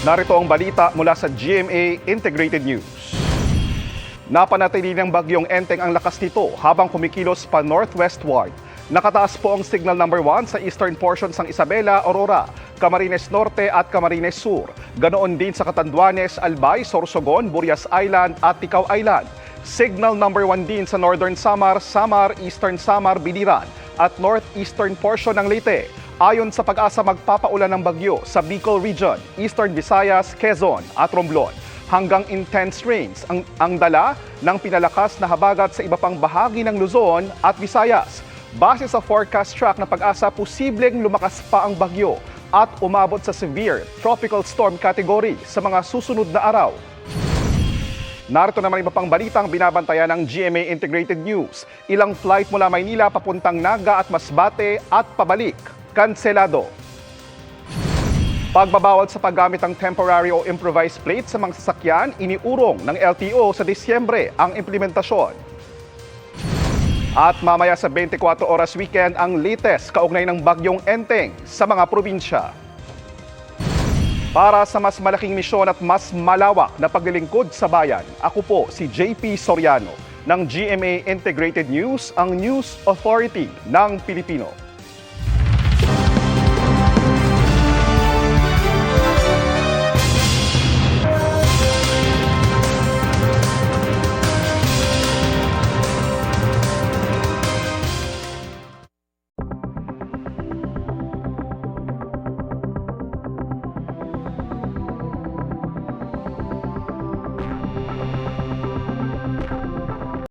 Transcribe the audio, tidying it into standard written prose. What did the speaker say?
Narito ang balita mula sa GMA Integrated News. Napanatili ng bagyong Enteng ang lakas nito habang kumikilos pa northwestward. Nakataas po ang signal number 1 sa eastern portions ng Isabela, Aurora, Camarines Norte at Camarines Sur. Ganoon din sa Catanduanes, Albay, Sorsogon, Burias Island at Ticao Island. Signal number 1 din sa northern Samar, Eastern Samar, Biliran at northeastern portion ng Leyte. Ayon sa Pag-asa, magpapaulan ng bagyo sa Bicol Region, Eastern Visayas, Quezon at Romblon. Hanggang intense rains ang dala ng pinalakas na habagat sa iba pang bahagi ng Luzon at Visayas. Base sa forecast track ng Pag-asa, posibleng lumakas pa ang bagyo at umabot sa severe tropical storm category sa mga susunod na araw. Narito naman iba pang balitang binabantayan ng GMA Integrated News. Ilang flight mula Maynila papuntang Naga at Masbate at pabalik, kanselado. Pagbabawal sa paggamit ng temporary o improvised plate sa mga sasakyan, iniurong ng LTO sa Disyembre ang implementasyon. At mamaya sa 24 oras weekend ang latest kaugnay ng bagyong Enteng sa mga probinsya. Para sa mas malaking misyon at mas malawak na paglilingkod sa bayan, ako po si JP Soriano ng GMA Integrated News, ang News Authority ng Pilipino.